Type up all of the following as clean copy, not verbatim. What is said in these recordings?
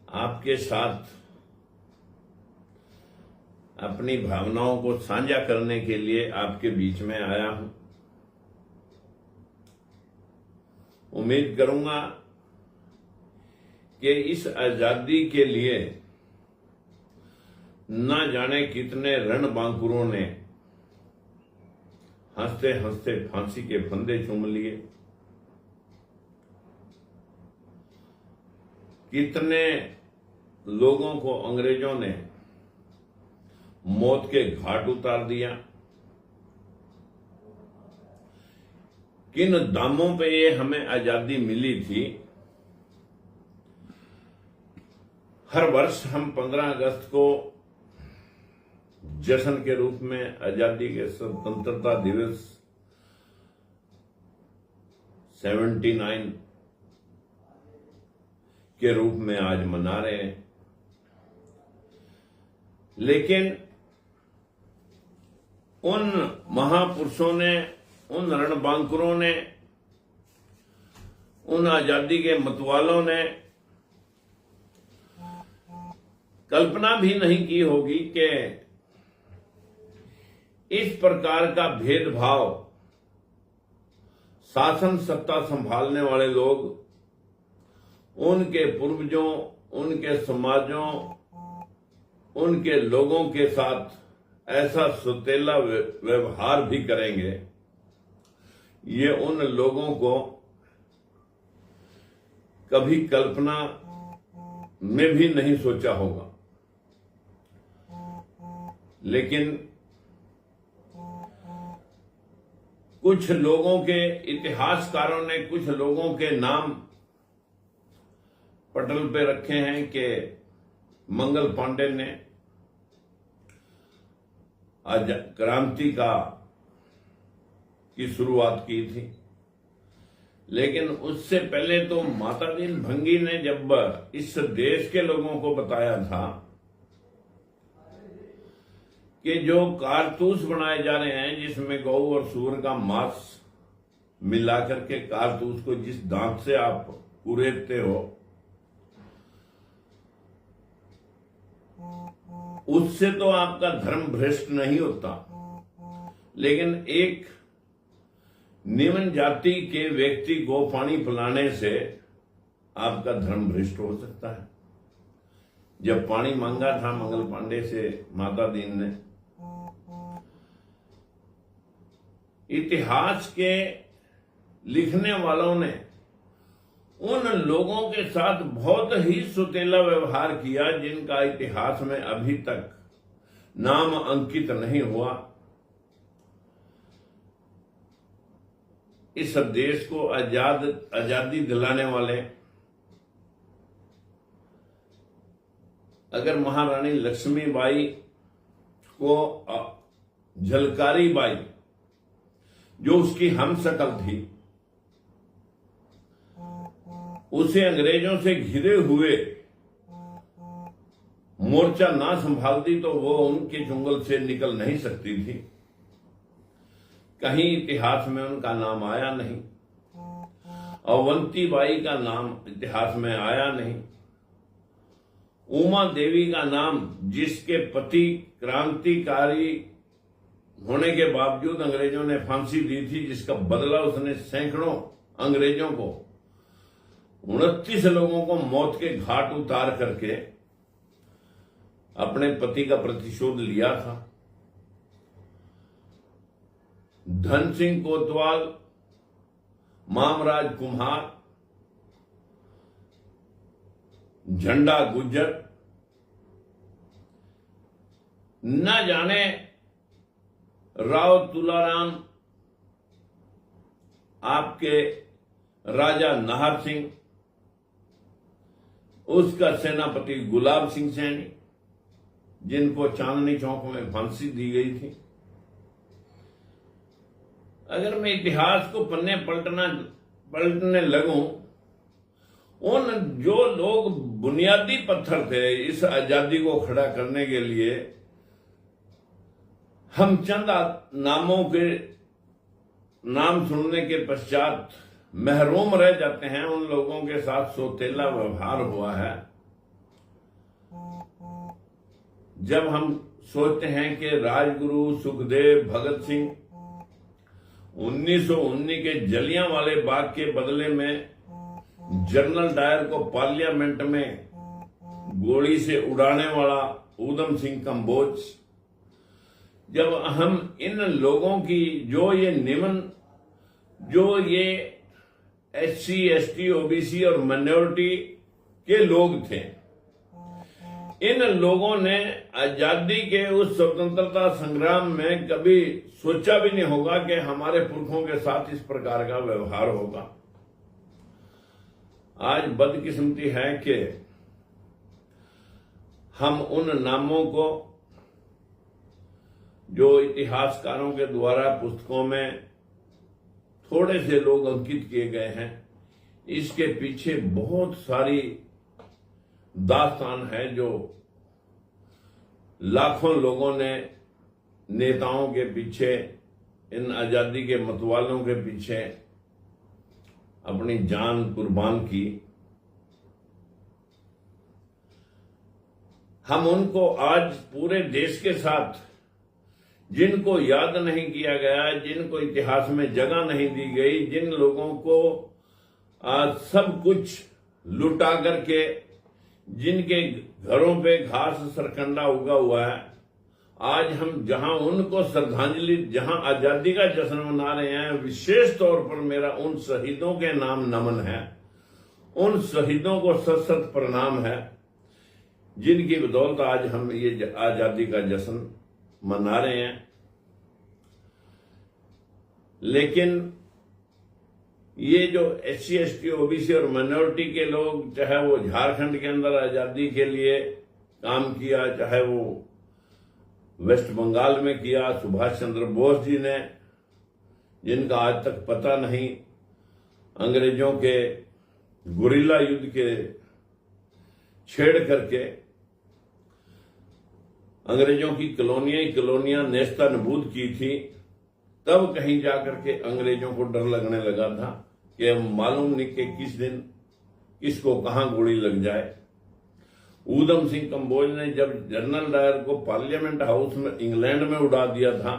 आपके साथ अपनी भावनाओं को साझा करने के लिए आपके बीच में आया हूं। उम्मीद करूंगा कि इस आजादी के लिए ना जाने कितने रणबांकुरों ने हंसते हंसते फांसी के फंदे चूम लिए, कितने लोगों को अंग्रेजों ने मौत के घाट उतार दिया, किन दामों पे ये हमें आजादी मिली थी। हर वर्ष हम 15 अगस्त को जश्न के रूप में आजादी के स्वतंत्रता दिवस 79 के रूप में आज मना रहे हैं, लेकिन उन महापुरुषों ने, उन रणबांकुरों ने, उन आजादी के मतवालों ने कल्पना भी नहीं की होगी कि इस प्रकार का भेदभाव शासन सत्ता संभालने वाले लोग उनके पूर्वजों, उनके समाजों, उनके लोगों के साथ ऐसा सुतेला व्यवहार भी करेंगे। ये उन लोगों को कभी कल्पना में भी नहीं सोचा होगा, लेकिन कुछ लोगों के, इतिहासकारों ने कुछ लोगों के नाम पटल पे रखे हैं कि मंगल पांडे ने आज क्रांति की शुरुआत की थी, लेकिन उससे पहले तो माता दीन भंगी ने जब इस देश के लोगों को बताया था कि जो कारतूस बनाए जा रहे हैं जिसमें गौ और सूअर का मांस मिलाकर के कारतूस को जिस दांत से आप कुरेदते हो, उससे तो आपका धर्म भ्रष्ट नहीं होता, लेकिन एक निम्न जाति के व्यक्ति को पानी पिलाने से आपका धर्म भ्रष्ट हो सकता है। जब पानी मांगा था मंगल पांडे से माता दीन ने, इतिहास के लिखने वालों ने उन लोगों के साथ बहुत ही सुतेला व्यवहार किया जिनका इतिहास में अभी तक नाम अंकित नहीं हुआ। इस देश को आजादी दिलाने वाले अगर महारानी लक्ष्मीबाई को झलकारी बाई, जो उसकी हमशक्ल थी, उसे अंग्रेजों से घिरे हुए मोर्चा ना संभालती तो वो उनके चुंगल से निकल नहीं सकती थी। कहीं इतिहास में उनका नाम आया नहीं, अवंती बाई का नाम इतिहास में आया नहीं, उमा देवी का नाम, जिसके पति क्रांतिकारी होने के बावजूद अंग्रेजों ने फांसी दी थी, जिसका बदला उसने सैकड़ों अंग्रेजों को, 29 लोगों को मौत के घाट उतार करके अपने पति का प्रतिशोध लिया था। धन सिंह कोतवाल, मामराज कुम्हार, झंडा गुज्जर, न जाने राव तुलाराम, आपके राजा नाहर सिंह, उसका सेनापति गुलाब सिंह सैनी, जिनको चांदनी चौक में फांसी दी गई थी। अगर मैं इतिहास को पन्ने पलटने लगूं, उन जो लोग बुनियादी पत्थर थे इस आजादी को खड़ा करने के लिए, हम चंद नामों के नाम सुनने के पश्चात महरूम रह जाते हैं। उन लोगों के साथ सौतेला व्यवहार हुआ है जब हम सोचते हैं कि राजगुरु, सुखदेव, भगत सिंह 1919 के जलियांवाले बाग के बदले में जनरल डायर को पार्लियामेंट में गोली से उड़ाने वाला ऊधम सिंह कंबोज, जब हम इन लोगों की जो ये SC, ST, OBC और माइनॉरिटी के लोग थे, इन लोगों ने आजादी के उस स्वतंत्रता संग्राम में कभी सोचा भी नहीं होगा कि हमारे पुरखों के साथ इस प्रकार का व्यवहार होगा। आज बदकिस्मती है कि हम उन नामों को जो इतिहासकारों के द्वारा पुस्तकों में थोड़े से लोग अंकित किए गए हैं, इसके पीछे बहुत सारी दास्तान है जो लाखों लोगों ने नेताओं के पीछे, इन आजादी के मतवालों के पीछे अपनी जान कुर्बान की। हम उनको आज पूरे देश के साथ, जिनको याद नहीं किया गया, जिनको इतिहास में जगह नहीं दी गई, जिन लोगों को आज सब कुछ लुटा करके, जिनके घरों पे घास सरकंडा उगा हुआ है, आज हम जहां उनको श्रद्धांजलि, जहां आजादी का जश्न मना रहे हैं, विशेष तौर पर मेरा उन शहीदों के नाम नमन है, उन शहीदों को सत सत प्रणाम है, जिनकी बदौलत आज हम ये आजादी का जश्न मना रहे हैं। लेकिन ये जो SC, ST, OBC और माइनॉरिटी के लोग, चाहे वो झारखंड के अंदर आजादी के लिए काम किया, चाहे वो वेस्ट बंगाल में किया, सुभाष चंद्र बोस जी ने, जिनका आज तक पता नहीं, अंग्रेजों के गुरिल्ला युद्ध के छेड़ करके अंग्रेजों की कॉलोनियां नेस्ता नबूद की थी, तब कहीं जाकर के अंग्रेजों को डर लगने लगा था कि अब मालूम नहीं कि किस दिन किसको कहां गोली लग जाए। ऊधम सिंह कंबोज ने जब जनरल डायर को पार्लियामेंट हाउस में इंग्लैंड में उड़ा दिया था,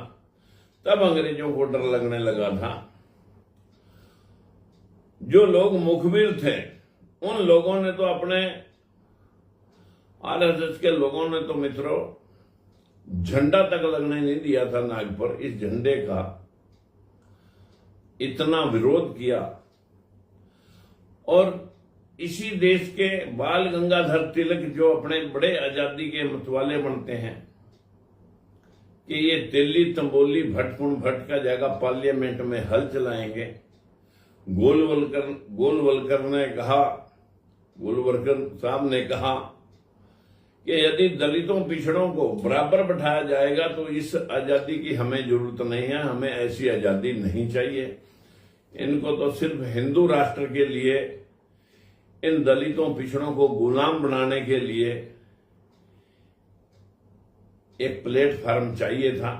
तब अंग्रेजों को डर लगने लगा था। जो लोग मुखबिर थे, उन लोगों ने तो अपने, RSS के लोगों ने तो मित्रों झंडा तक लगने नहीं दिया था नाग पर। इस झंडे का इतना विरोध किया। और इसी देश के बाल गंगाधर तिलक, जो अपने बड़े आजादी के मतवाले बनते हैं, कि ये तेली तंबोली भटकुण भट्ट का जगह पार्लियामेंट में हल चलाएंगे। गोलवलकर ने कहा, गोलवलकर साहब ने कहा कि यदि दलितों पिछड़ों को बराबर बैठाया जाएगा तो इस आजादी की हमें जरूरत नहीं है, हमें ऐसी आजादी नहीं चाहिए। इनको तो सिर्फ हिंदू राष्ट्र के लिए, इन दलितों पिछड़ों को गुलाम बनाने के लिए एक प्लेटफॉर्म चाहिए था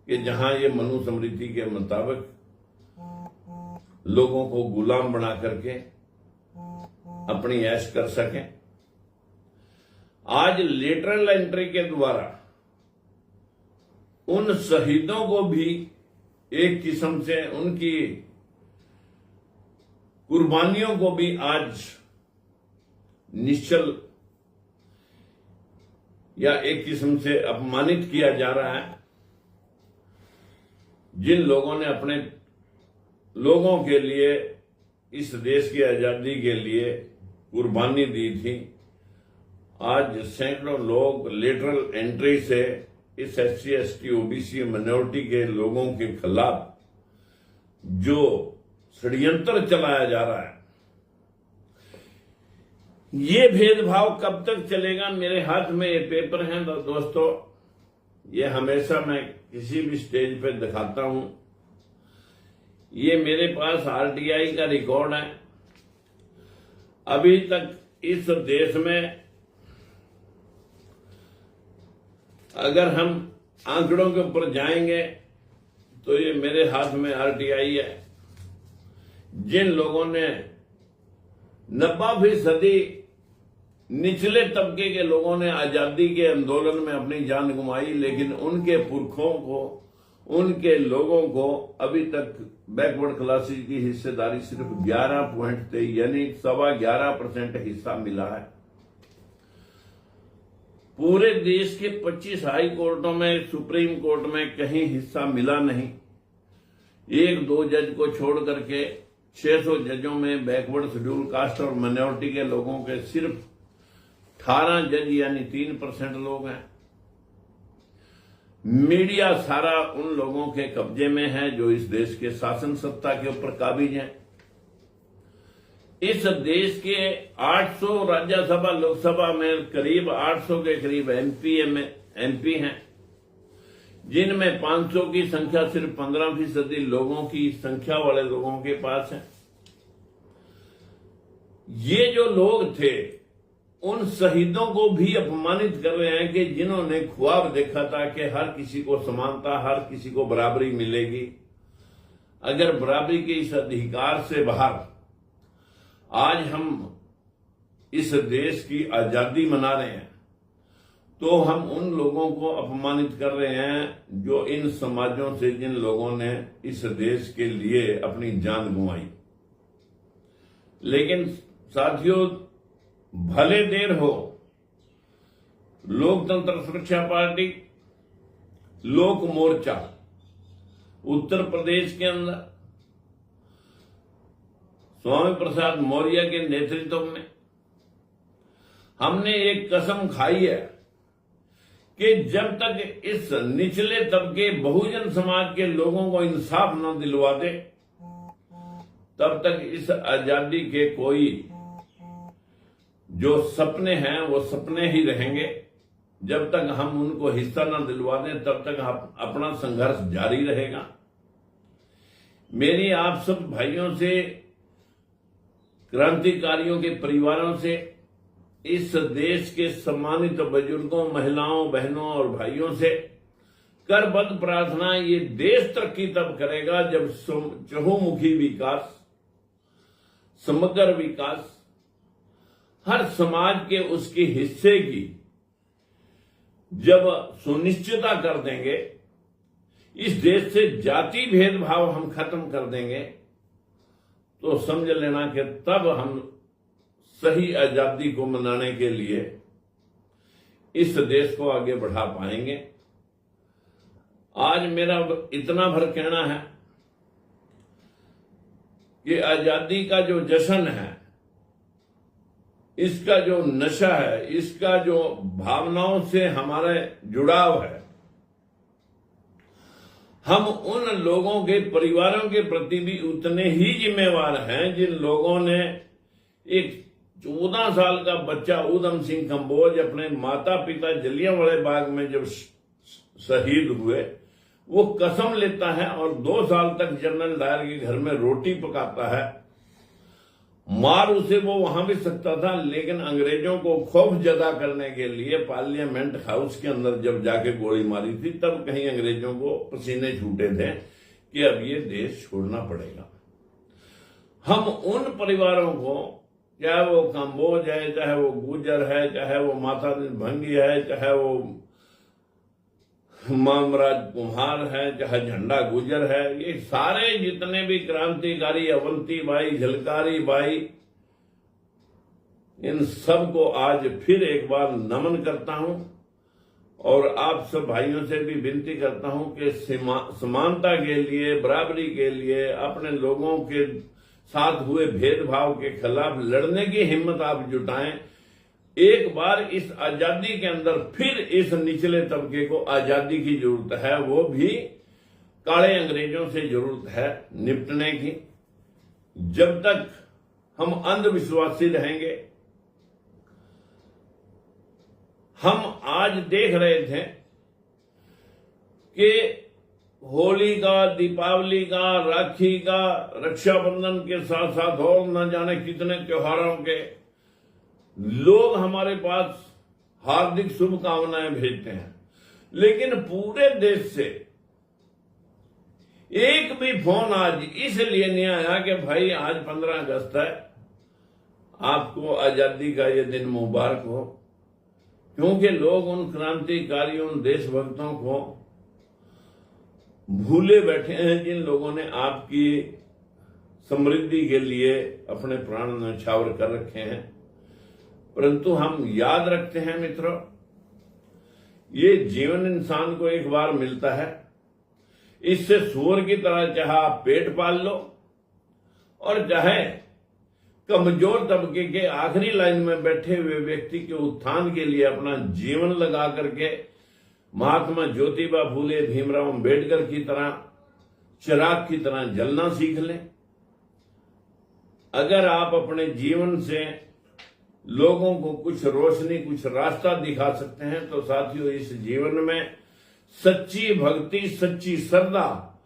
कि जहां ये मनुस्मृति के मुताबिक लोगों को गुलाम बना करके अपनी ऐश कर सकें। आज लेटरल एंट्री के द्वारा उन शहीदों को भी एक किस्म से, उनकी कुर्बानियों को भी आज निश्चल या एक किस्म से अपमानित किया जा रहा है। जिन लोगों ने अपने लोगों के लिए, इस देश की आजादी के लिए कुर्बानी दी थी, आज सैकड़ों लोग लेटरल एंट्री से इस SC, ST, OBC माइनॉरिटी के लोगों के खिलाफ जो षड्यंत्र चलाया जा रहा है, ये भेदभाव कब तक चलेगा? मेरे हाथ में ये पेपर हैं दोस्तों, ये हमेशा मैं किसी भी स्टेज पे दिखाता हूं। ये मेरे पास RTI का रिकॉर्ड है। अभी तक इस देश में अगर हम आंकड़ों के ऊपर जाएंगे तो ये मेरे हाथ में RTI है। जिन लोगों ने 90% निचले तबके के लोगों ने आजादी के आंदोलन में अपनी जान गंवाई, लेकिन उनके पुरखों को, उनके लोगों को अभी तक बैकवर्ड क्लासेस की हिस्सेदारी सिर्फ 11.23 यानी 11.25% हिस्सा मिला है। पूरे देश के 25 हाई कोर्टों में, सुप्रीम कोर्ट में कहीं हिस्सा मिला नहीं। 1-2 जज को छोड़ करके 600 जजों में बैकवर्ड शेड्यूल कास्ट और माइनॉरिटी के लोगों के सिर्फ 18 जज यानी 3% लोग हैं। मीडिया सारा उन लोगों के कब्जे में है जो इस देश के शासन सत्ता के ऊपर काबिज हैं। इस देश के 800 राज्यसभा लोकसभा में करीब 800 के करीब एमपी हैं, जिनमें 500 की संख्या सिर्फ 15% लोगों की संख्या वाले लोगों के पास है। ये जो लोग थे उन शहीदों को भी अपमानित कर रहे हैं कि जिन्होंने ख्वाब देखा था कि हर किसी को समानता, हर किसी को बराबरी मिलेगी। अगर बराबरी के इस अधिकार से बाहर आज हम इस देश की आजादी मना रहे हैं, तो हम उन लोगों को अपमानित कर रहे हैं जो इन समाजों से, जिन लोगों ने इस देश के लिए अपनी जान गंवाई। लेकिन साथियों, भले देर हो, लोकतंत्र सुरक्षा पार्टी, लोक मोर्चा उत्तर प्रदेश के अंदर स्वामी प्रसाद मौर्य के नेतृत्व में हमने एक कसम खाई है कि जब तक इस निचले तबके बहुजन समाज के लोगों को इंसाफ न दिलवा दे, तब तक इस आजादी के कोई जो सपने हैं वो सपने ही रहेंगे। जब तक हम उनको हिस्सा न दिलवा दें, तब तक अपना संघर्ष जारी रहेगा। मेरी आप सब भाइयों से, क्रांतिकारियों के परिवारों से, इस देश के सम्मानित बुजुर्गों, महिलाओं, बहनों और भाइयों से करबद्ध प्रार्थना, ये देश तरक्की तब करेगा जब चहुमुखी विकास, समग्र विकास, हर समाज के उसके हिस्से की जब सुनिश्चितता कर देंगे, इस देश से जाति भेदभाव हम खत्म कर देंगे, तो समझ लेना कि तब हम सही आजादी को मनाने के लिए इस देश को आगे बढ़ा पाएंगे। आज मेरा इतना भर कहना है कि आजादी का जो जश्न है, इसका जो नशा है, इसका जो भावनाओं से हमारे जुड़ाव है, हम उन लोगों के परिवारों के प्रति भी उतने ही जिम्मेवार हैं जिन लोगों ने एक 14 साल का बच्चा ऊधम सिंह कंबोज अपने माता पिता जलियांवाला बाग में जब शहीद हुए, वो कसम लेता है और 2 साल तक जनरल डायर के घर में रोटी पकाता है। मार उसे वो वहां भी सकता था, लेकिन अंग्रेजों को खौफ जदा करने के लिए पार्लियामेंट हाउस के अंदर जब जाके गोली मारी थी, तब कहीं अंग्रेजों को पसीने छूटे थे कि अब ये देश छोड़ना पड़ेगा। हम उन परिवारों को, चाहे वो कंबोज है, चाहे वो गुर्जर है, चाहे वो माता भंगी है, चाहे वो मामराज कुम्हार है, चाहे झंडा गुजर है, ये सारे जितने भी क्रांतिकारी, अवंती बाई, झलकारी बाई, इन सबको आज फिर एक बार नमन करता हूं और आप सब भाइयों से भी विनती करता हूं कि समानता के लिए, बराबरी के लिए, अपने लोगों के साथ हुए भेदभाव के खिलाफ लड़ने की हिम्मत आप जुटाएं। एक बार इस आजादी के अंदर फिर इस निचले तबके को आजादी की जरूरत है, वो भी काले अंग्रेजों से जरूरत है निपटने की। जब तक हम अंधविश्वासी रहेंगे, हम आज देख रहे थे कि होली का, दीपावली का, राखी का, रक्षाबंधन के साथ साथ और न जाने कितने त्योहारों के लोग हमारे पास हार्दिक शुभकामनाएं भेजते हैं, लेकिन पूरे देश से एक भी फोन आज इसलिए नहीं आया कि भाई आज 15 अगस्त है, आपको आजादी का ये दिन मुबारक हो, क्योंकि लोग उन क्रांतिकारियों, उन देशभक्तों को भूले बैठे हैं जिन लोगों ने आपकी समृद्धि के लिए अपने प्राण न्यौछावर कर रखे हैं। परंतु हम याद रखते हैं मित्रों, ये जीवन इंसान को एक बार मिलता है। इससे सूअर की तरह चाहे आप पेट पाल लो और चाहे कमजोर तबके के आखिरी लाइन में बैठे हुए व्यक्ति के उत्थान के लिए अपना जीवन लगा करके महात्मा ज्योतिबा फूले, भीमराव अंबेडकर की तरह चिराग की तरह जलना सीख लें। अगर आप अपने जीवन से लोगों को कुछ रोशनी, कुछ रास्ता दिखा सकते हैं, तो साथियों इस जीवन में सच्ची भक्ति, सच्ची श्रद्धा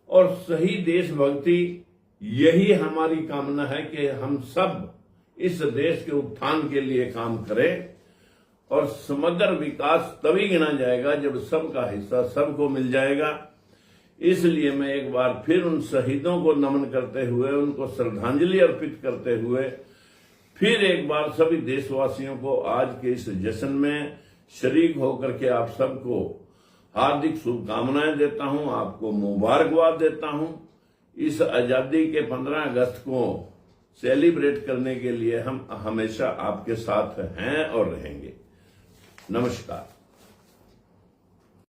और सही देशभक्ति, यही हमारी कामना है कि हम सब इस देश के उत्थान के लिए काम करें। और समग्र विकास तभी गिना जाएगा जब सबका हिस्सा सबको मिल जाएगा। इसलिए मैं एक बार फिर उन शहीदों को नमन करते हुए, उनको श्रद्धांजलि अर्पित करते हुए फिर एक बार सभी देशवासियों को आज के इस जश्न में शरीक होकर के आप सबको हार्दिक शुभकामनाएं देता हूं, आपको मुबारकबाद देता हूं। इस आजादी के 15 अगस्त को सेलिब्रेट करने के लिए हम हमेशा आपके साथ हैं और रहेंगे। नमस्कार।